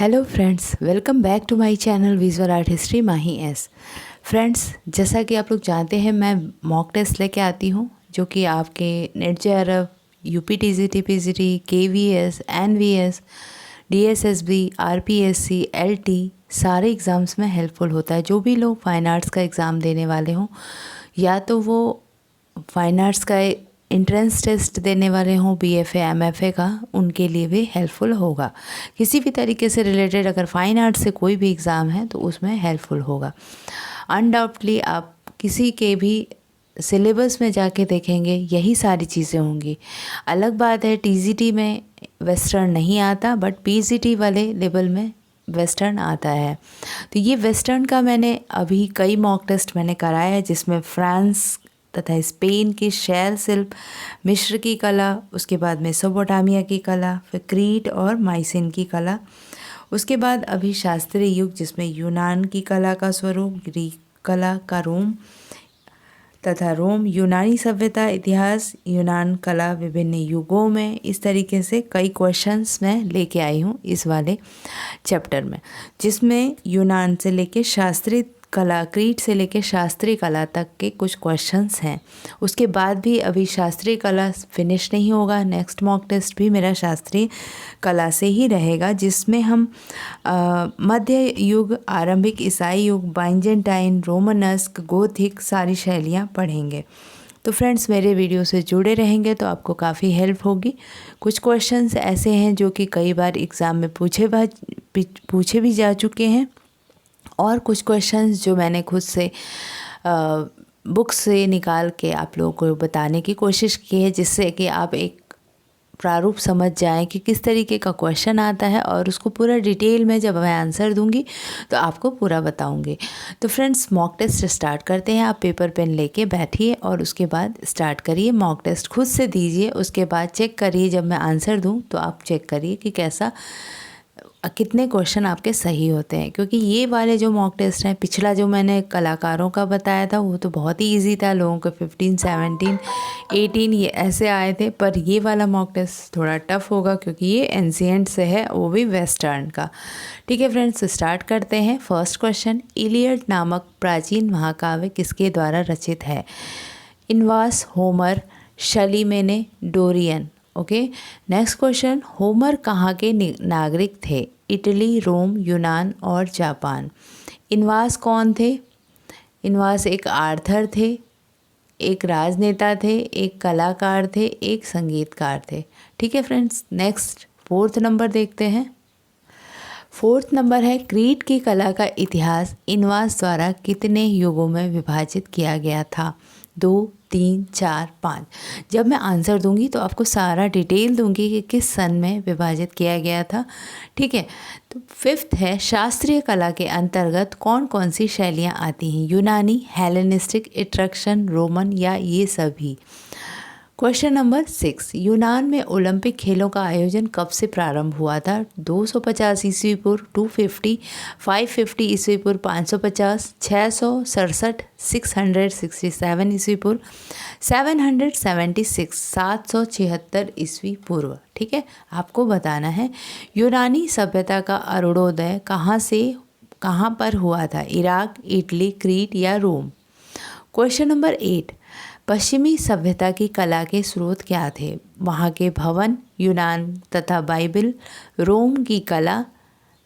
Hello friends, welcome back to my channel visual art history Mahi S. Friends, जैसा कि आप लोग जानते हैं, मैं मॉक टेस्ट लेके आती हूँ जो कि आपके NET JRF, UP TGT PGT, KVS, NVS, DSSB, RPSC, LT सारे एग्ज़ाम्स में हेल्पफुल होता है। जो भी लोग फाइन आर्ट्स का एग्ज़ाम देने वाले हों या तो वो फाइन आर्ट्स का एंट्रेंस टेस्ट देने वाले हों, बीएफए एमएफए का, उनके लिए भी हेल्पफुल होगा। किसी भी तरीके से रिलेटेड अगर फाइन आर्ट्स से कोई भी एग्ज़ाम है तो उसमें हेल्पफुल होगा। अनडाउटली आप किसी के भी सिलेबस में जाके देखेंगे यही सारी चीज़ें होंगी। अलग बात है टीजीटी में वेस्टर्न नहीं आता, बट पीजीटी वाले लेवल में वेस्टर्न आता है। तो ये वेस्टर्न का मैंने अभी कई मॉक टेस्ट मैंने कराया है, जिसमें फ्रांस तथा स्पेन की शैल शिल्प, मिस्र की कला, उसके बाद मेसोपोटामिया की कला, फिर क्रीट और माइसिन की कला, उसके बाद अभी शास्त्रीय युग जिसमें यूनान की कला का स्वरूप, ग्रीक कला का रोम तथा रोम, यूनानी सभ्यता, इतिहास, यूनान कला विभिन्न युगों में, इस तरीके से कई क्वेश्चंस मैं लेके आई हूँ इस वाले चैप्टर में, जिसमें यूनान से लेके शास्त्रीय कला, क्रीट से लेके शास्त्रीय कला तक के कुछ क्वेश्चंस हैं। उसके बाद भी अभी शास्त्रीय कला फिनिश नहीं होगा। नेक्स्ट मॉक टेस्ट भी मेरा शास्त्रीय कला से ही रहेगा, जिसमें हम मध्य युग, आरंभिक ईसाई युग, बाइजेंटाइन, रोमनस्क, गोथिक सारी शैलियाँ पढ़ेंगे। तो फ्रेंड्स, मेरे वीडियो से जुड़े रहेंगे तो आपको काफ़ी हेल्प होगी। कुछ क्वेश्चंस ऐसे हैं जो कि कई बार एग्ज़ाम में पूछे भी जा चुके हैं, और कुछ क्वेश्चंस जो मैंने खुद से बुक से निकाल के आप लोगों को बताने की कोशिश की है, जिससे कि आप एक प्रारूप समझ जाएं कि किस तरीके का क्वेश्चन आता है, और उसको पूरा डिटेल में जब मैं आंसर दूंगी तो आपको पूरा बताऊंगी। तो फ्रेंड्स, मॉक टेस्ट स्टार्ट करते हैं। आप पेपर पेन लेके बैठिए और उसके बाद स्टार्ट करिए। मॉक टेस्ट खुद से दीजिए, उसके बाद चेक करिए, जब मैं आंसर दूं तो आप चेक करिए कि कितने क्वेश्चन आपके सही होते हैं। क्योंकि ये वाले जो मॉक टेस्ट हैं, पिछला जो मैंने कलाकारों का बताया था वो तो बहुत ही इजी था, लोगों के 15, 17, 18 ये ऐसे आए थे, पर ये वाला मॉक टेस्ट थोड़ा टफ होगा क्योंकि ये एंशिएंट से है, वो भी वेस्टर्न का। ठीक है फ्रेंड्स, स्टार्ट करते हैं। फर्स्ट क्वेश्चन, इलियड नामक प्राचीन महाकाव्य किसके द्वारा रचित है? इनवास, Homer, Schliemann, Dorian. Okay, next question, Homer कहाँ के नागरिक थे? इटली, रोम, यूनान और जापान। इनवास कौन थे? इनवास एक आर्थर थे, एक राजनेता थे, एक कलाकार थे, एक संगीतकार थे। ठीक है फ्रेंड्स, नेक्स्ट फोर्थ नंबर देखते हैं। फोर्थ नंबर है, क्रीट की कला का इतिहास इनवास द्वारा कितने युगों में विभाजित किया गया था? 2, 3, 4, 5। जब मैं आंसर दूंगी तो आपको सारा डिटेल दूंगी कि किस सन में विभाजित किया गया था। ठीक है, तो फिफ्थ है, शास्त्रीय कला के अंतर्गत कौन कौन सी शैलियाँ आती हैं? यूनानी, हेलेनिस्टिक, इट्रक्शन, रोमन या ये सभी? क्वेश्चन नंबर 6, यूनान में ओलंपिक खेलों का आयोजन कब से प्रारंभ हुआ था? 250 ईस्वी पूर्व, 250, 550 ईस्वी पूर्व, 550, 667, 667 ईस्वी पूर्व, 776, 776 ईस्वी पूर्व। ठीक है, आपको बताना है यूनानी सभ्यता का अरुणोदय कहाँ पर हुआ था? इराक, इटली, क्रीट या रोम? क्वेश्चन नंबर 8, पश्चिमी सभ्यता की कला के स्रोत क्या थे? वहाँ के भवन, यूनान तथा बाइबल, रोम की कला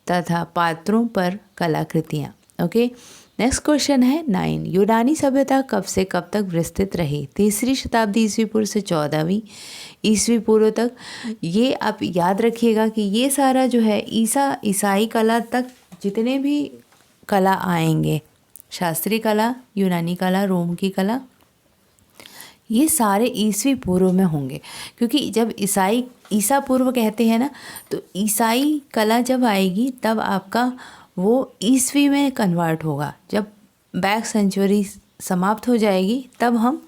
तथा पात्रों पर कलाकृतियाँ। ओके, नेक्स्ट क्वेश्चन है 9, यूनानी सभ्यता कब से कब तक विस्तृत रही? 3री शताब्दी ईस्वी पूर्व से 14वीं ईस्वी पूर्व तक। ये आप याद रखिएगा कि ये सारा जो है ईसाई कला तक जितने भी कला आएंगे, शास्त्रीय कला, यूनानी कला, रोम की कला, ये सारे ईस्वी पूर्व में होंगे। क्योंकि जब ईसा पूर्व कहते हैं ना, तो ईसाई कला जब आएगी तब आपका वो ईस्वी में कन्वर्ट होगा। जब बैक सेंचुरी समाप्त हो जाएगी तब हम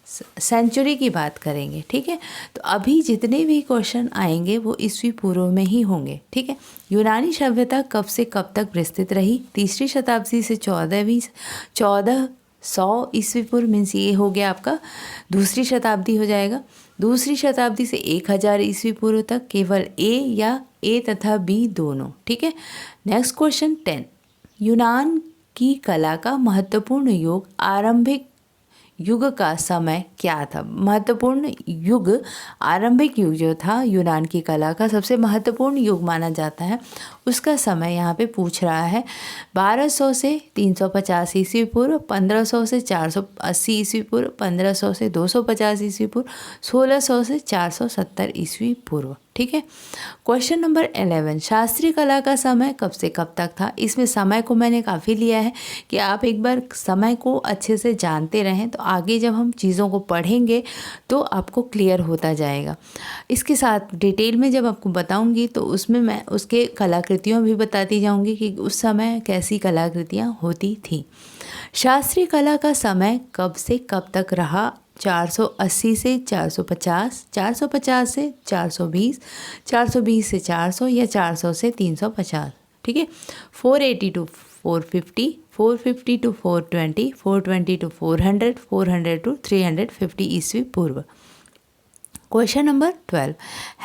सेंचुरी की बात करेंगे। ठीक है, तो अभी जितने भी क्वेश्चन आएंगे वो ईस्वी पूर्व में ही होंगे। ठीक है, यूनानी सभ्यता कब से कब तक विस्तृत रही? 3री शताब्दी से 1400 ईस्वी पूर्व, मीन्स ये हो गया आपका 2री शताब्दी हो जाएगा। 2री शताब्दी से 1000 ईस्वी पूर्व तक केवल ए या ए तथा बी दोनों। ठीक है। नेक्स्ट क्वेश्चन 10, यूनान की कला का महत्वपूर्ण युग आरंभिक युग का समय क्या था? महत्वपूर्ण युग, आरंभिक युग जो था यूनान की कला का सबसे महत्वपूर्ण युग माना जाता है, उसका समय यहाँ पे पूछ रहा है। 1200 से 350 ईस्वी पूर्व, 1500 से 480 ईस्वी पूर्व, 1500 से 250 ईस्वी पूर्व, 1600 से 470 ईस्वी पूर्व। ठीक है। क्वेश्चन नंबर 11, शास्त्रीय कला का समय कब से कब तक था? इसमें समय को मैंने काफ़ी लिया है कि आप एक बार समय को अच्छे से जानते रहें, तो आगे जब हम चीज़ों को पढ़ेंगे तो आपको क्लियर होता जाएगा। इसके साथ डिटेल में जब आपको बताऊंगी तो उसमें मैं उसके कलाकृतियों भी बताती जाऊंगी कि उस समय कैसी कलाकृतियाँ होती थी। शास्त्रीय कला का समय कब से कब तक रहा? 480 से 450, 450 से 420, 420 से 400 या 400 से 350। ठीक है। 480 टू 450, 450 टू 420, 420 टू 400, 400 टू 350 ईस्वी पूर्व। क्वेश्चन नंबर 12,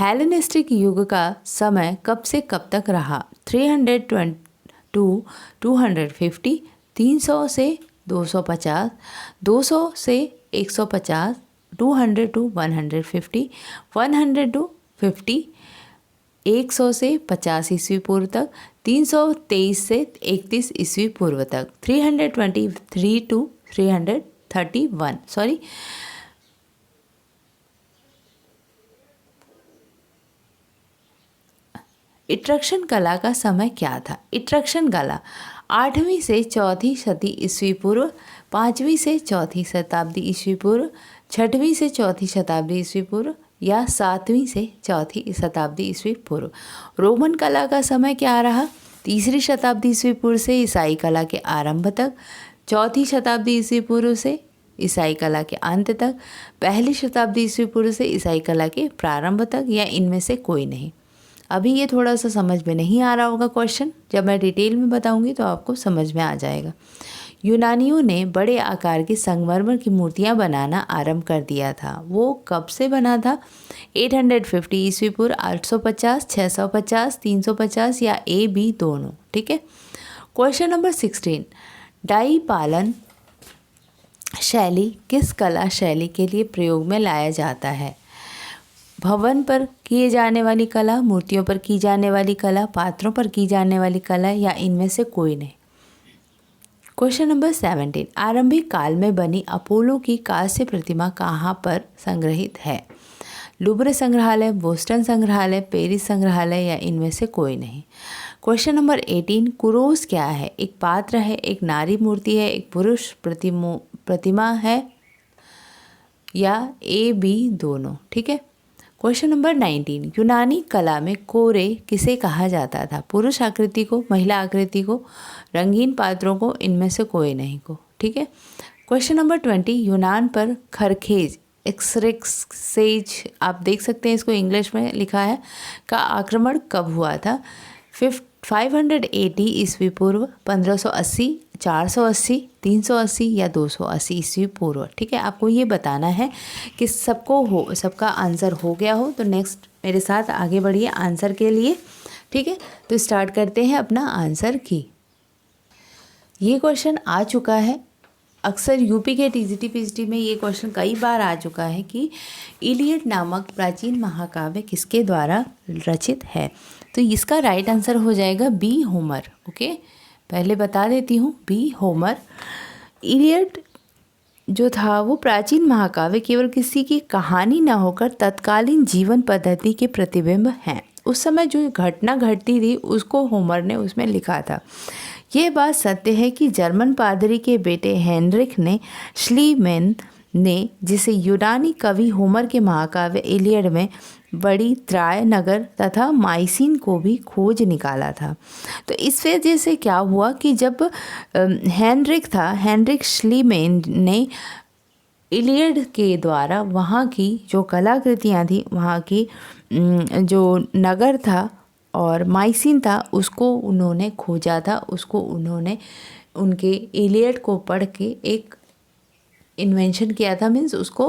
हेलेनिस्टिक युग का समय कब से कब तक रहा? 320 टू 250, 300 से 250, 200 से 150, 200 टू 150, 100 टू 50, 100 से 50 ईस्वी पूर्व तक, 323 से 31 ईस्वी पूर्व तक, 323 टू 331, सॉरी, इट्रक्शन कला का समय क्या था? इट्रक्शन कला 8वीं से 4वीं शती ईस्वी पूर्व, 5वीं से 4वीं शताब्दी ईस्वी पूर्व, 6वीं से 4वीं शताब्दी ईस्वी पूर्व या 7वीं से 4वीं शताब्दी ईस्वी पूर्व। रोमन कला का समय क्या रहा? 3री शताब्दी ईस्वी पूर्व से ईसाई कला के आरंभ तक, 4वीं शताब्दी ईस्वी पूर्व से ईसाई कला के अंत तक, 1ली शताब्दी ईस्वी पूर्व से ईसाई कला के प्रारंभ तक या इनमें से कोई नहीं। अभी ये थोड़ा सा समझ में नहीं आ रहा होगा क्वेश्चन, जब मैं डिटेल में बताऊंगी तो आपको समझ में आ जाएगा। यूनानियों ने बड़े आकार की संगमरमर की मूर्तियां बनाना आरंभ कर दिया था। वो कब से बना था? 850 ईस्वी पूर्व, 850, 650, 350 या ए बी दोनों। ठीक है। क्वेश्चन नंबर 16, डाई पालन शैली किस कला शैली के लिए प्रयोग में लाया जाता है? भवन पर किए जाने वाली कला, मूर्तियों पर की जाने वाली कला, पात्रों पर की जाने वाली कला या इनमें से कोई नहीं। क्वेश्चन नंबर 17, आरंभिक काल में बनी अपोलो की कांस्य प्रतिमा कहाँ पर संग्रहित है? लुब्रे संग्रहालय, बोस्टन संग्रहालय, पेरिस संग्रहालय या इनमें से कोई नहीं। क्वेश्चन नंबर 18, कुरोस क्या है? एक पात्र है, एक नारी मूर्ति है, एक पुरुष प्रतिमा है या ए बी दोनों। ठीक है। क्वेश्चन नंबर 19, यूनानी कला में कोरे किसे कहा जाता था? पुरुष आकृति को, महिला आकृति को, रंगीन पात्रों को, इनमें से कोई नहीं को। ठीक है। क्वेश्चन नंबर 20, यूनान पर खरखेज एक्सरेक्सेज, आप देख सकते हैं इसको इंग्लिश में लिखा है, का आक्रमण कब हुआ था? 580 ईस्वी पूर्व, 1580, 480, 380 या 280 ईस्वी पूर्व। ठीक है। आपको ये बताना है कि सबका आंसर हो गया हो तो नेक्स्ट मेरे साथ आगे बढ़िए आंसर के लिए। ठीक है। तो स्टार्ट करते हैं अपना आंसर की। ये क्वेश्चन आ चुका है अक्सर यूपी के टीजीटी पीजीटी में, ये क्वेश्चन कई बार आ चुका है कि इलियड नामक प्राचीन महाकाव्य किसके द्वारा रचित है? तो इसका राइट आंसर हो जाएगा बी, होमर। ओके, पहले बता देती हूँ, बी, होमर। इलियड जो था वो प्राचीन महाकाव्य केवल किसी की कहानी न होकर तत्कालीन जीवन पद्धति के प्रतिबिंब हैं। उस समय जो घटना घटती थी उसको होमर ने उसमें लिखा था। ये बात सत्य है कि जर्मन पादरी के बेटे हेनरिक ने श्लीमेन ने, जिसे यूनानी कवि होमर के महाकाव्य इलियड में बड़ी त्राय नगर तथा माइसिन को भी खोज निकाला था। तो इस वजह से क्या हुआ कि जब हेनरिक श्लीमेन ने इलियड के द्वारा वहाँ की जो कलाकृतियाँ थी, वहाँ की जो नगर था और माइसिन था, उसको उन्होंने खोजा था, उसको उन्होंने उनके इलियड को पढ़ के एक इन्वेंशन किया था, मीन्स उसको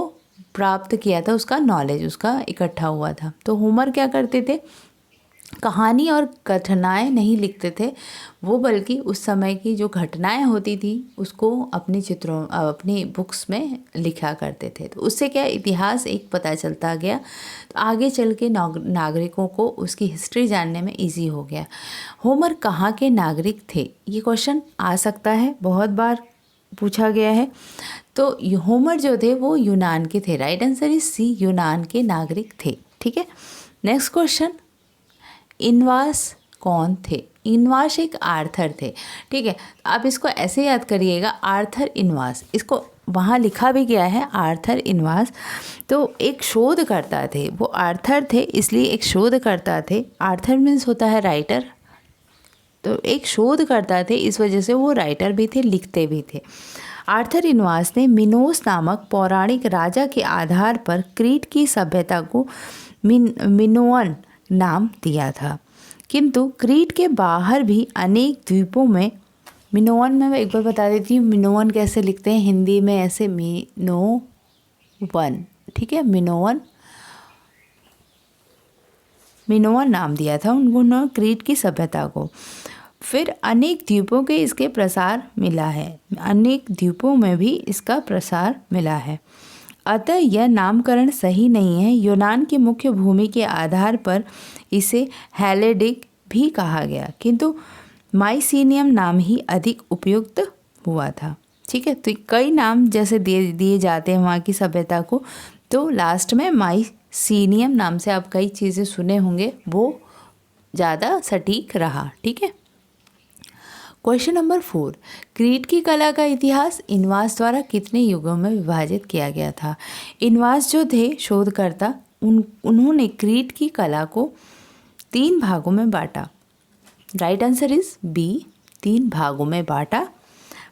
प्राप्त किया था, उसका नॉलेज उसका इकट्ठा हुआ था। तो होमर क्या करते थे, कहानी और घटनाएं नहीं लिखते थे वो, बल्कि उस समय की जो घटनाएं होती थी उसको अपने चित्रों अपनी बुक्स में लिखा करते थे। तो उससे क्या इतिहास एक पता चलता गया, तो आगे चल के नागरिकों को उसकी हिस्ट्री जानने में इजी हो गया। होमर कहाँ के नागरिक थे, ये क्वेश्चन आ सकता है, बहुत बार पूछा गया है। तो होमर जो थे वो यूनान के थे। राइट आंसर इज सी, यूनान के नागरिक थे। ठीक है, नेक्स्ट क्वेश्चन, इनवास कौन थे? इनवास एक आर्थर थे। ठीक है, आप इसको ऐसे याद करिएगा, आर्थर इनवास, इसको वहाँ लिखा भी गया है आर्थर इनवास। तो एक शोधकर्ता थे, वो आर्थर थे इसलिए एक शोधकर्ता थे। आर्थर मीन्स होता है राइटर, तो एक शोधकर्ता थे, इस वजह से वो राइटर भी थे, लिखते भी थे। आर्थर इनवास ने मिनोस नामक पौराणिक राजा के आधार पर क्रीट की सभ्यता को मिनोअन नाम दिया था, किंतु क्रीट के बाहर भी अनेक द्वीपों में, मिनोअन में मैं एक बार बता देती हूँ मिनोअन कैसे लिखते हैं हिंदी में, ऐसे मिनोवन। ठीक है, मिनोअन नाम दिया था उन्होंने क्रीट की सभ्यता को। फिर अनेक द्वीपों के इसके प्रसार मिला है, अनेक द्वीपों में भी इसका प्रसार मिला है। अतः यह नामकरण सही नहीं है। यूनान की मुख्य भूमि के आधार पर इसे हेलेडिक भी कहा गया, किंतु माइसीनियम नाम ही अधिक उपयुक्त हुआ था। ठीक है, तो कई नाम जैसे दिए जाते हैं वहाँ की सभ्यता को, तो लास्ट में माइसीनियम नाम से आप कई चीज़ें सुने होंगे, वो ज़्यादा सटीक रहा। ठीक है, क्वेश्चन नंबर 4, क्रीट की कला का इतिहास इनवास द्वारा कितने युगों में विभाजित किया गया था? इनवास जो थे शोधकर्ता, उन्होंने क्रीट की कला को 3 भागों में बांटा। राइट आंसर इज बी, 3 भागों में बांटा।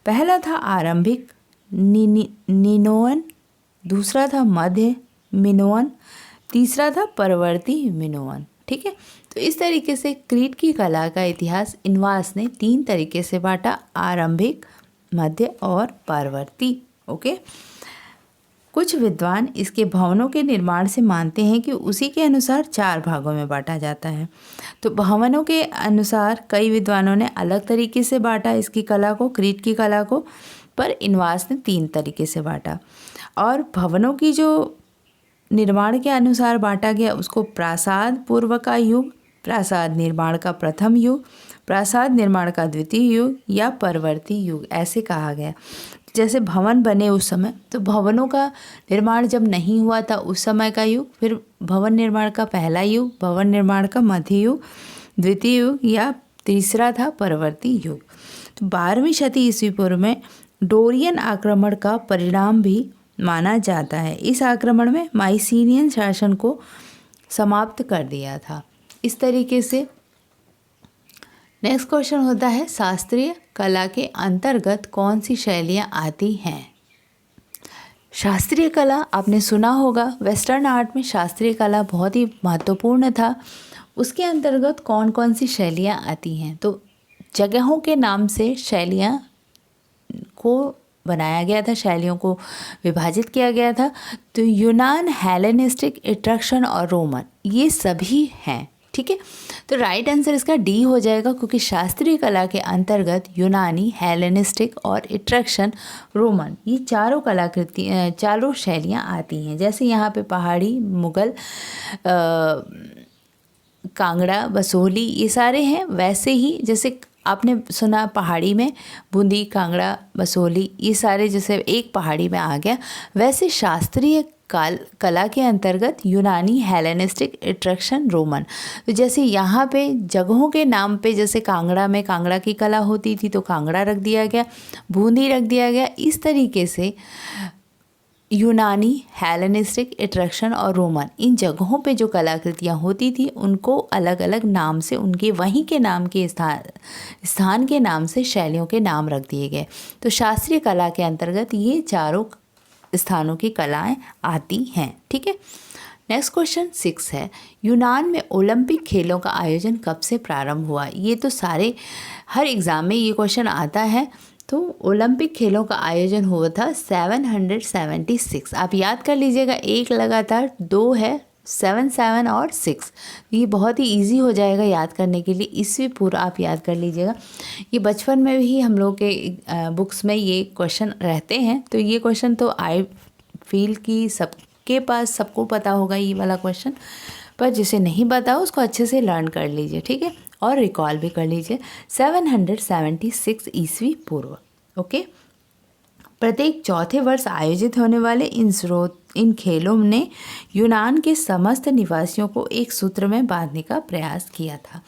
पहला था आरंभिक मिनोअन, दूसरा था मध्य मिनोअन, तीसरा था परवर्ती मिनोअन। ठीक है, तो इस तरीके से क्रीट की कला का इतिहास इनवास ने 3 तरीके से बांटा, आरंभिक, मध्य और परवर्ती। ओके, कुछ विद्वान इसके भवनों के निर्माण से मानते हैं कि उसी के अनुसार 4 भागों में बांटा जाता है। तो भवनों के अनुसार कई विद्वानों ने अलग तरीके से बांटा इसकी कला को, क्रीट की कला को, पर इनवास ने 3 तरीके से बांटा। और भवनों की जो निर्माण के अनुसार बांटा गया उसको प्रासाद पूर्व का युग, प्रासाद निर्माण का प्रथम युग, प्रासाद निर्माण का द्वितीय युग या परवर्ती युग ऐसे कहा गया। जैसे भवन बने उस समय, तो भवनों का निर्माण जब नहीं हुआ था उस समय का युग, फिर भवन निर्माण का पहला युग, भवन निर्माण का मध्य युग, द्वितीय युग या तीसरा था परवर्ती युग। तो 12वीं शती ईस्वी पूर्व में डोरियन आक्रमण का परिणाम भी माना जाता है। इस आक्रमण में माइसीनियन शासन को समाप्त कर दिया था। इस तरीके से नेक्स्ट क्वेश्चन होता है, शास्त्रीय कला के अंतर्गत कौन सी शैलियाँ आती हैं? शास्त्रीय कला आपने सुना होगा, वेस्टर्न आर्ट में शास्त्रीय कला बहुत ही महत्वपूर्ण था। उसके अंतर्गत कौन कौन सी शैलियाँ आती हैं? तो जगहों के नाम से शैलियाँ को बनाया गया था, शैलियों को विभाजित किया गया था। तो यूनान, हेलेनिस्टिक, इट्रक्शन और रोमन, ये सभी हैं। ठीक है, तो राइट आंसर इसका डी हो जाएगा, क्योंकि शास्त्रीय कला के अंतर्गत यूनानी, हेलेनिस्टिक और इट्रक्शन, रोमन, ये चारों कलाकृति, चारों शैलियाँ आती हैं। जैसे यहाँ पे पहाड़ी, मुगल, कांगड़ा, बसोहली, ये सारे हैं। वैसे ही जैसे आपने सुना पहाड़ी में बूंदी, कांगड़ा, बसोहली, ये सारे जैसे एक पहाड़ी में आ गया, वैसे शास्त्रीय कला के अंतर्गत यूनानी, हेलेनिस्टिक, इट्रक्शन, रोमन। तो जैसे यहाँ पे जगहों के नाम पे, जैसे कांगड़ा में कांगड़ा की कला होती थी तो कांगड़ा रख दिया गया, बूंदी रख दिया गया। इस तरीके से यूनानी, हेलेनिस्टिक, इट्रक्शन और रोमन, इन जगहों पे जो कलाकृतियाँ होती थी उनको अलग अलग नाम से, उनके वहीं के नाम के स्थान के नाम से शैलियों के नाम रख दिए गए। तो शास्त्रीय कला के अंतर्गत ये चारों स्थानों की कलाएं आती हैं। ठीक है, नेक्स्ट क्वेश्चन 6 है, यूनान में ओलंपिक खेलों का आयोजन कब से प्रारंभ हुआ? ये तो सारे हर एग्ज़ाम में ये क्वेश्चन आता है। तो ओलंपिक खेलों का आयोजन हुआ था 776। आप याद कर लीजिएगा, 1 लगातार, 2 है 7 7 और 6। ये बहुत ही इजी हो जाएगा याद करने के लिए, ईस्वी पूर्व आप याद कर लीजिएगा। ये बचपन में भी हम लोग के बुक्स में ये क्वेश्चन रहते हैं, तो ये क्वेश्चन तो आई फील कि सबके पास सबको पता होगा ये वाला क्वेश्चन, पर जिसे नहीं पता उसको अच्छे से लर्न कर लीजिए, ठीक है, और रिकॉल भी कर लीजिए। 776 ईस्वी पूर्व। ओके। प्रत्येक चौथे वर्ष आयोजित होने वाले इन खेलों ने यूनान के समस्त निवासियों को एक सूत्र में बांधने का प्रयास किया था।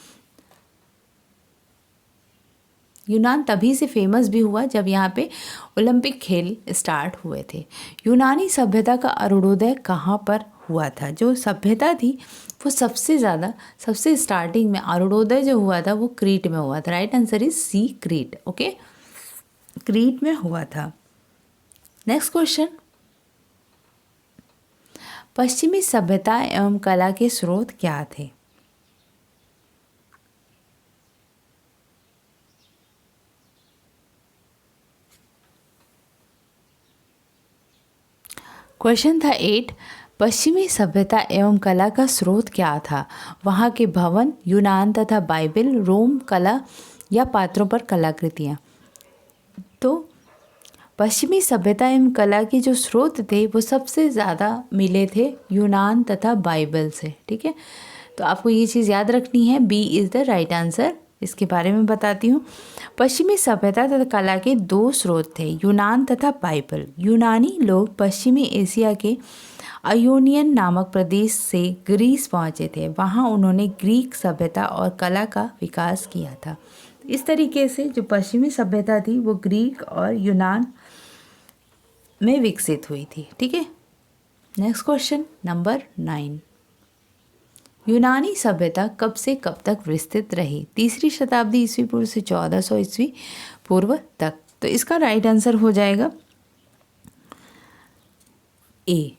यूनान तभी से फेमस भी हुआ जब यहाँ पे ओलंपिक खेल स्टार्ट हुए थे। यूनानी सभ्यता का अरुणोदय कहाँ पर हुआ था? जो सभ्यता थी वो सबसे स्टार्टिंग में अरुणोदय जो हुआ था वो क्रीट में हुआ था। Right answer is C, Crete. Okay, Crete में हुआ था। नेक्स्ट क्वेश्चन, पश्चिमी सभ्यता एवं कला के स्रोत क्या थे? क्वेश्चन था 8, पश्चिमी सभ्यता एवं कला का स्रोत क्या था? वहाँ के भवन, यूनान तथा बाइबल, रोम, कला या पात्रों पर कलाकृतियाँ। तो पश्चिमी सभ्यता एवं कला के जो स्रोत थे वो सबसे ज़्यादा मिले थे यूनान तथा बाइबल से, ठीक है। तो आपको ये चीज़ याद रखनी है, B is the right answer. इसके बारे में बताती हूँ। पश्चिमी सभ्यता तथा कला के 2 स्रोत थे, यूनान तथा बाइबल। यूनानी लोग पश्चिमी एशिया के अयोनियन नामक प्रदेश से ग्रीस पहुँचे थे। वहाँ उन्होंने ग्रीक सभ्यता और कला का विकास किया था। इस तरीके से जो पश्चिमी सभ्यता थी वो ग्रीक और यूनान में विकसित हुई थी, ठीक है। नेक्स्ट क्वेश्चन नंबर 9, यूनानी सभ्यता कब से कब तक विस्तृत रही? 3री शताब्दी ईस्वी पूर्व से 1400 ईस्वी पूर्व तक। तो इसका राइट आंसर हो जाएगा ए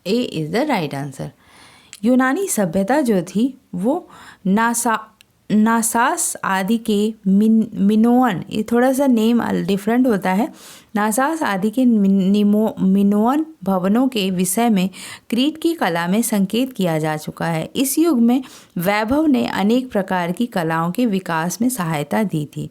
इज द राइट आंसर। यूनानी सभ्यता जो थी वो नासास आदि के मिनोअन, ये थोड़ा सा नेम डिफरेंट होता है, नासास आदि के मिनोअन भवनों के विषय में क्रीट की कला में संकेत किया जा चुका है। इस युग में वैभव ने अनेक प्रकार की कलाओं के विकास में सहायता दी थी।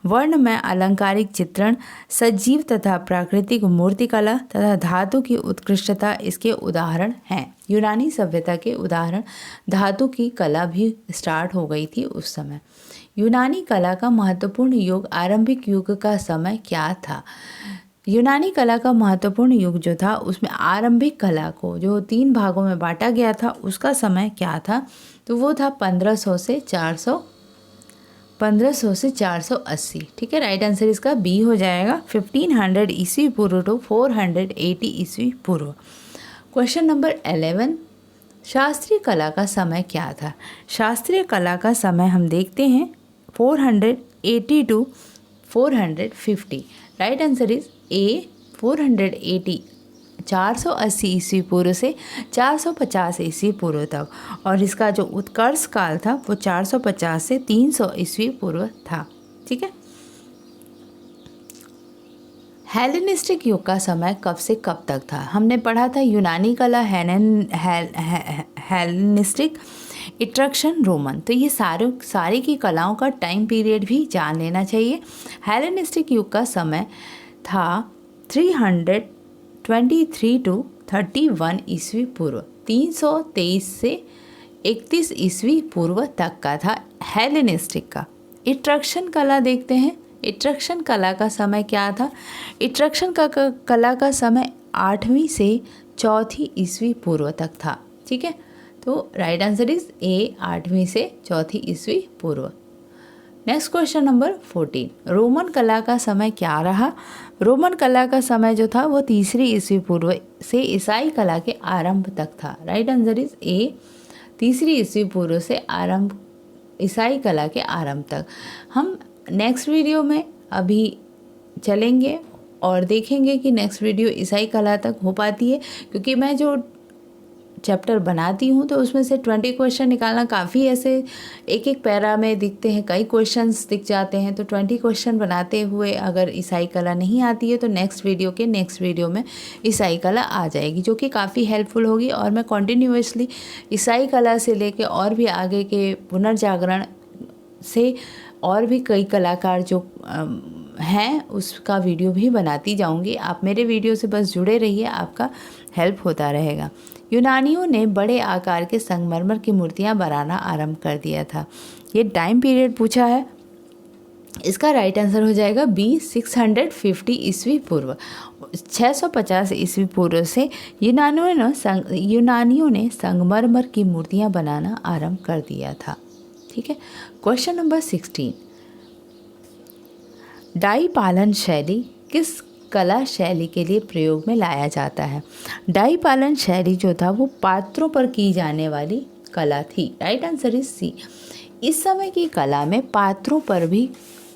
वर्ण में अलंकारिक चित्रण, सजीव तथा प्राकृतिक मूर्तिकला तथा धातु की उत्कृष्टता इसके उदाहरण हैं। यूनानी सभ्यता के उदाहरण, धातु की कला भी स्टार्ट हो गई थी उस समय। यूनानी कला का महत्वपूर्ण युग, आरंभिक युग का समय क्या था? यूनानी कला का महत्वपूर्ण युग जो था उसमें आरंभिक कला को जो 3 भागों में बांटा गया था उसका समय क्या था? तो वो था 1500 से 480, ठीक है। राइट आंसर इसका बी हो जाएगा, 1500 ईस्वी पूर्व टू 480 ईस्वी पूर्व। क्वेश्चन नंबर 11, शास्त्रीय कला का समय क्या था? शास्त्रीय कला का समय हम देखते हैं 480 to 450। Right answer is A, 480, 480 ईस्वी पूर्व से 450 ईस्वी पूर्व तक, और इसका जो उत्कर्ष काल था वो 450 से 300 ईस्वी पूर्व था, ठीक है। हेलेनिस्टिक युग का समय कब से कब तक था? हमने पढ़ा था यूनानी कला, हेलेनिस्टिक, इट्रक्शन, रोमन। तो ये सारी की कलाओं का टाइम पीरियड भी जान लेना चाहिए। हेलेनिस्टिक युग का समय था 323 टू 31 ईस्वी पूर्व, 323 से 31 ईस्वी पूर्व तक का था हेलेनिस्टिक का। इट्रक्शन कला देखते हैं, इट्रक्शन कला का समय क्या था? इट्रक्शन कला का समय 8वीं से 4वीं ईस्वी पूर्व तक था, ठीक है। तो राइट आंसर इज ए, 8वीं से 4वीं ईस्वी पूर्व। नेक्स्ट क्वेश्चन नंबर 14, रोमन कला का समय क्या रहा? रोमन कला का समय जो था वो 3री ईस्वी पूर्व से ईसाई कला के आरंभ तक था। राइट आंसर इज ए, 3री ईस्वी पूर्व से आरंभ, ईसाई कला के आरंभ तक। हम नेक्स्ट वीडियो में अभी चलेंगे और देखेंगे कि नेक्स्ट वीडियो ईसाई कला तक हो पाती है, क्योंकि मैं जो चैप्टर बनाती हूँ तो उसमें से 20 क्वेश्चन निकालना काफ़ी ऐसे एक एक पैरा में दिखते हैं, कई क्वेश्चंस दिख जाते हैं। तो 20 क्वेश्चन बनाते हुए अगर ईसाई कला नहीं आती है तो नेक्स्ट वीडियो में ईसाई कला आ जाएगी, जो कि काफ़ी हेल्पफुल होगी। और मैं कंटिन्यूअसली ईसाई कला से लेके और भी आगे के पुनर्जागरण से और भी कई कलाकार जो हैं उसका वीडियो भी बनाती जाऊंगी। आप मेरे वीडियो से बस जुड़े रहिए, आपका हेल्प होता रहेगा। यूनानियों ने बड़े आकार के संगमरमर की मूर्तियां बनाना आरंभ कर दिया था। ये टाइम पीरियड पूछा है, इसका राइट आंसर हो जाएगा बी 650 ईस्वी पूर्व। 650 ईस्वी पूर्व से यूनानियों ने संगमरमर की मूर्तियां बनाना आरंभ कर दिया था। ठीक है। क्वेश्चन नंबर 16, डाई पालन शैली किस कला शैली के लिए प्रयोग में लाया जाता है? डाई पालन शैली जो था वो पात्रों पर की जाने वाली कला थी। Right answer is C. इस समय की कला में पात्रों पर भी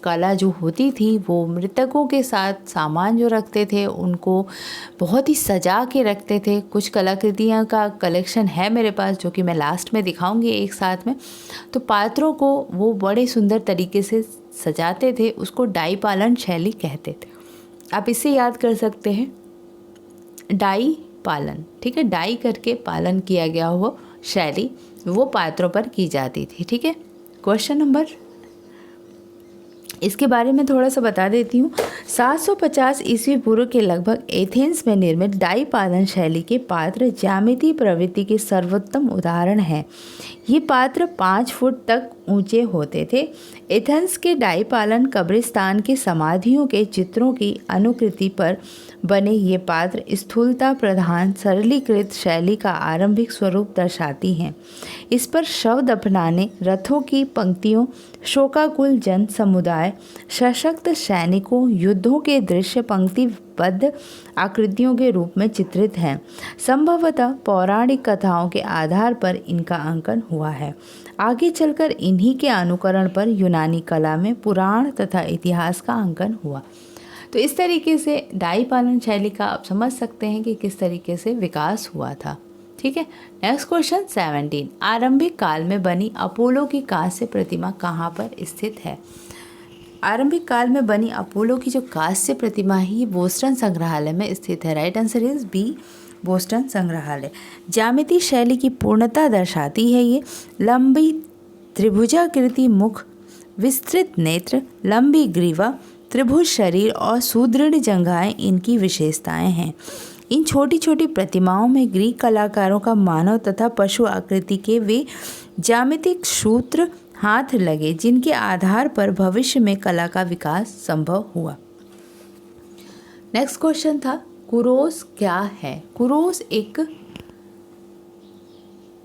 कला जो होती थी वो मृतकों के साथ सामान जो रखते थे उनको बहुत ही सजा के रखते थे। कुछ कलाकृतियाँ का कलेक्शन है मेरे पास जो कि मैं लास्ट में दिखाऊंगी एक साथ में। तो पात्रों को वो बड़े सुंदर तरीके से सजाते थे, उसको डाई पालन शैली कहते थे। आप इसे याद कर सकते हैं, डाई पालन। ठीक है, डाई करके पालन किया गया हुआ शैली वो पात्रों पर की जाती थी। ठीक है। क्वेश्चन नंबर, इसके बारे में थोड़ा सा बता देती हूँ। 750 ईस्वी पूर्व के लगभग एथेंस में निर्मित डाई पालन शैली के पात्र ज्यामितीय प्रवृत्ति के सर्वोत्तम उदाहरण हैं। ये पात्र 5 फुट तक ऊंचे होते थे। एथेंस के डाई पालन कब्रिस्तान के समाधियों के चित्रों की अनुकृति पर बने ये पात्र स्थूलता प्रधान सरलीकृत शैली का आरंभिक स्वरूप दर्शाती हैं। इस पर शव दफनाने, रथों की पंक्तियों, शोकाकुल जन समुदाय, सशक्त सैनिकों, युद्धों के दृश्य पंक्तिबद्ध आकृतियों के रूप में चित्रित हैं। संभवतः पौराणिक कथाओं के आधार पर इनका अंकन हुआ है। आगे चलकर इन्हीं के अनुकरण पर यूनानी कला में पुराण तथा इतिहास का अंकन हुआ। तो इस तरीके से डाई पालन शैली का आप समझ सकते हैं कि किस तरीके से विकास हुआ था। ठीक है। नेक्स्ट क्वेश्चन 17, आरंभिक काल में बनी अपोलो की कांस्य प्रतिमा कहाँ पर स्थित है? आरंभिक काल में बनी अपोलो की जो कांस्य प्रतिमा है ये बोस्टन संग्रहालय में स्थित है। Right answer is B, Boston संग्रहालय। ज्यामितीय शैली की पूर्णता दर्शाती है ये। लंबी त्रिभुजाकृति मुख, विस्तृत नेत्र, लंबी ग्रीवा, त्रिभुज शरीर और सुदृढ़ जंघाएं इनकी विशेषताएं हैं। इन छोटी छोटी प्रतिमाओं में ग्रीक कलाकारों का मानव तथा पशु आकृति के वे ज्यामितिक सूत्र हाथ लगे जिनके आधार पर भविष्य में कला का विकास संभव हुआ। नेक्स्ट क्वेश्चन था, कुरोस क्या है? कुरोस एक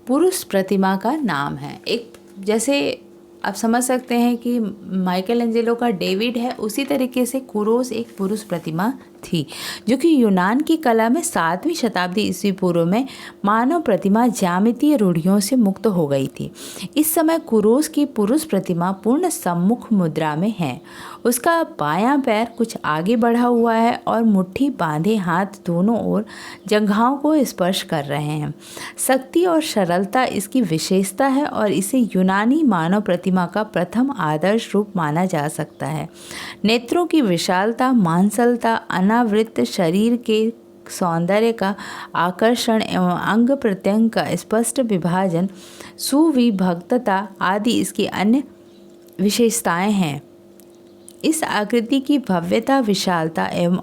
पुरुष प्रतिमा का नाम है। एक जैसे आप समझ सकते हैं कि माइकल एंजेलो का डेविड है, उसी तरीके से कुरोस एक पुरुष प्रतिमा थी जो कि यूनान की कला में 7वीं शताब्दी ईस्वी पूर्व में मानव प्रतिमा ज्यामितीय रूढ़ियों से मुक्त हो गई थी। इस समय कुरोस की पुरुष प्रतिमा पूर्ण सम्मुख मुद्रा में है। उसका बायां पैर कुछ आगे बढ़ा हुआ है और मुट्ठी बांधे हाथ दोनों ओर जंघाओं को स्पर्श कर रहे हैं। शक्ति और सरलता इसकी विशेषता है और इसे यूनानी मानव प्रतिमा का प्रथम आदर्श रूप माना जा सकता है। नेत्रों की विशालता, मांसलता, अनावृत शरीर के सौंदर्य का आकर्षण एवं अंग प्रत्यंग का स्पष्ट विभाजन, सुविभक्तता आदि इसकी अन्य विशेषताएं हैं। इस आकृति की भव्यता, विशालता एवं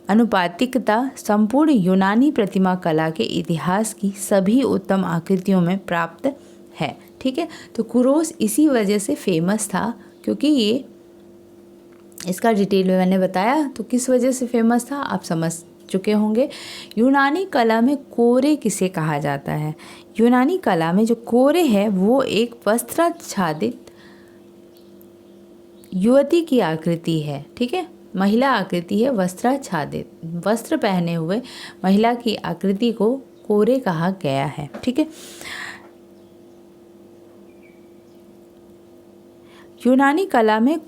अनुपातिकता संपूर्ण यूनानी प्रतिमा कला के इतिहास की सभी उत्तम आकृतियों में प्राप्त है। ठीक है। तो कुरोस इसी वजह से फेमस था क्योंकि ये इसका डिटेल में मैंने बताया। तो किस वजह से फेमस था आप समझ चुके होंगे। यूनानी कला में कोरे किसे कहा जाता है? यूनानी कला में जो कोरे है वो एक वस्त्राच्छादित युवती की आकृति है। ठीक है, महिला आकृति है, वस्त्राच्छादित, वस्त्र पहने हुए महिला की आकृति को कोरे कहा गया है। ठीक है। यूनानी कला में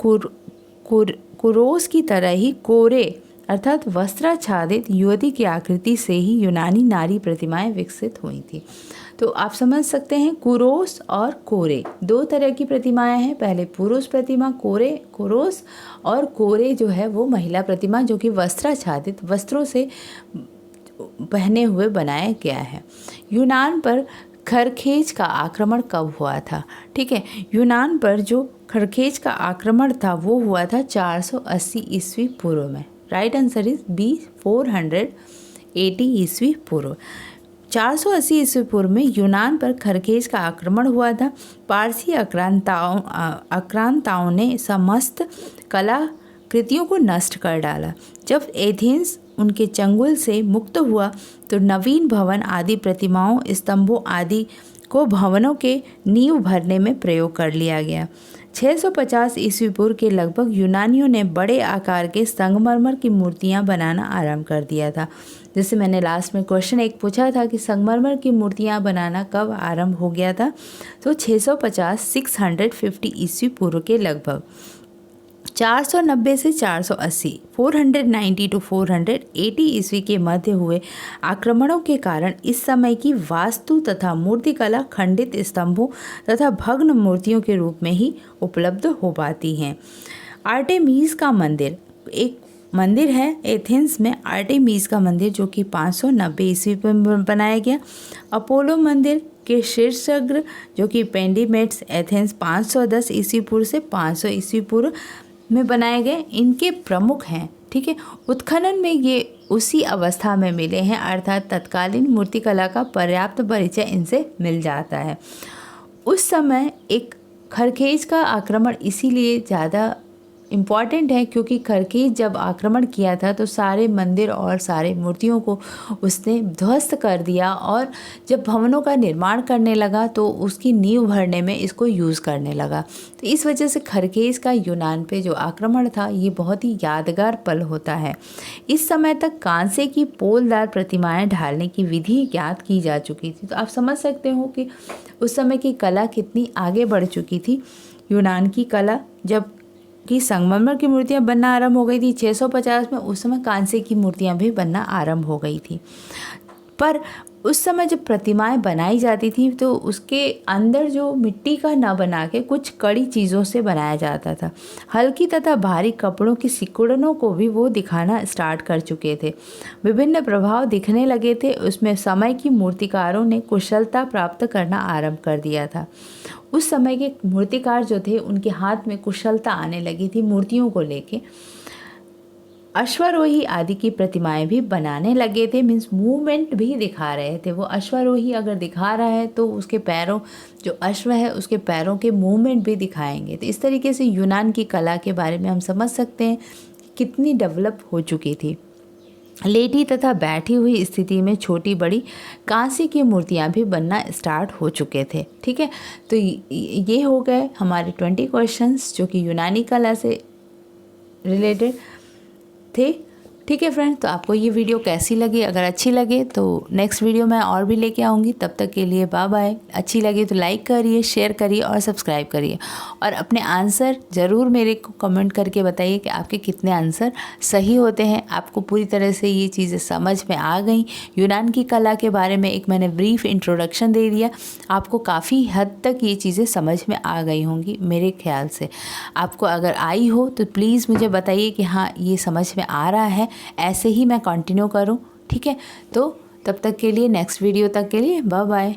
कुरोस की तरह ही कोरे अर्थात वस्त्राच्छादित युवती की आकृति से ही यूनानी नारी प्रतिमाएं विकसित हुई थी। तो आप समझ सकते हैं कुरोस और कोरे दो तरह की प्रतिमाएं हैं। पहले पुरुष प्रतिमा कुरोस, और कोरे जो है वो महिला प्रतिमा जो कि वस्त्राच्छादित वस्त्रों से पहने हुए बनाया गया है। यूनान पर खरखेज का आक्रमण कब हुआ था? ठीक है, यूनान पर जो खरखेज का आक्रमण था वो हुआ था 480 ईस्वी पूर्व में। राइट आंसर इज बी 480 ईस्वी पूर्व। 480 ईस्वी पूर्व में यूनान पर खरखेज का आक्रमण हुआ था। पारसी आक्रांताओं ने समस्त कलाकृतियों को नष्ट कर डाला। जब एथेंस उनके चंगुल से मुक्त हुआ तो नवीन भवन आदि प्रतिमाओं, स्तंभों आदि को भवनों के नींव भरने में प्रयोग कर लिया गया। 650 ईस्वी पूर्व के लगभग यूनानियों ने बड़े आकार के संगमरमर की मूर्तियां बनाना आरंभ कर दिया था। जैसे मैंने लास्ट में क्वेश्चन एक पूछा था कि संगमरमर की मूर्तियां बनाना कब आरंभ हो गया था, तो 650 ईस्वी पूर्व के लगभग। 490 से 480 490 टू 480 ईस्वी के मध्य हुए आक्रमणों के कारण इस समय की वास्तु तथा मूर्तिकला खंडित स्तंभों तथा भग्न मूर्तियों के रूप में ही उपलब्ध हो पाती हैं। आर्टेमीज का मंदिर, एक मंदिर है एथेंस में आर्टेमीज का मंदिर जो कि 590 ईस्वी में बनाया गया। अपोलो मंदिर के शीर्षग्र जो कि पेंडीमेट्स एथेंस 510 ईस्वी पूर्व से 500 ईस्वी पूर्व में बनाए गए, इनके प्रमुख हैं। ठीक है, उत्खनन में ये उसी अवस्था में मिले हैं, अर्थात तत्कालीन मूर्तिकला का पर्याप्त परिचय इनसे मिल जाता है। उस समय एक खरखेज का आक्रमण इसीलिए ज़्यादा इम्पॉर्टेंट है क्योंकि खरखेज जब आक्रमण किया था तो सारे मंदिर और सारे मूर्तियों को उसने ध्वस्त कर दिया, और जब भवनों का निर्माण करने लगा तो उसकी नींव भरने में इसको यूज़ करने लगा। तो इस वजह से खरखेज का यूनान पे जो आक्रमण था ये बहुत ही यादगार पल होता है। इस समय तक कांसे की पोलदार प्रतिमाएं ढालने की विधि ज्ञात की जा चुकी थी। तो आप समझ सकते हो कि उस समय की कला कितनी आगे बढ़ चुकी थी। यूनान की कला जब कि संगमरमर की मूर्तियां बनना आरंभ हो गई थी 650 में, उस समय कांसे की मूर्तियां भी बनना आरंभ हो गई थी। पर उस समय जब प्रतिमाएं बनाई जाती थी तो उसके अंदर जो मिट्टी का ना बना के कुछ कड़ी चीज़ों से बनाया जाता था। हल्की तथा भारी कपड़ों की सिकुड़नों को भी वो दिखाना स्टार्ट कर चुके थे। विभिन्न प्रभाव दिखने लगे थे। उसमें समय की मूर्तिकारों ने कुशलता प्राप्त करना आरंभ कर दिया था। उस समय के मूर्तिकार जो थे उनके हाथ में कुशलता आने लगी थी मूर्तियों को लेके। अश्वारोही आदि की प्रतिमाएं भी बनाने लगे थे, मीन्स मूवमेंट भी दिखा रहे थे। वो अश्वारोही अगर दिखा रहा है तो उसके पैरों, जो अश्व है उसके पैरों के मूवमेंट भी दिखाएंगे। तो इस तरीके से यूनान की कला के बारे में हम समझ सकते हैं कितनी डेवलप हो चुकी थी। लेटी तथा बैठी हुई स्थिति में छोटी बड़ी कांसे की मूर्तियां भी बनना स्टार्ट हो चुके थे। ठीक है, तो ये हो गए हमारे 20 क्वेश्चंस जो कि यूनानी कला से रिलेटेड थे। ठीक है फ्रेंड, तो आपको ये वीडियो कैसी लगी? अगर अच्छी लगे तो नेक्स्ट वीडियो मैं और भी लेके आऊँगी। तब तक के लिए बाय बाय। अच्छी लगी तो लाइक करिए, शेयर करिए और सब्सक्राइब करिए, और अपने आंसर ज़रूर मेरे को कमेंट करके बताइए कि आपके कितने आंसर सही होते हैं। आपको पूरी तरह से ये चीज़ें समझ में आ गई। यूनान की कला के बारे में एक मैंने ब्रीफ इंट्रोडक्शन दे दिया, आपको काफ़ी हद तक ये चीज़ें समझ में आ गई होंगी मेरे ख्याल से। आपको अगर आई हो तो प्लीज़ मुझे बताइए कि हाँ ये समझ में आ रहा है, ऐसे ही मैं कंटिन्यू करूं। ठीक है, तो तब तक के लिए नेक्स्ट वीडियो तक के लिए बाय बाय।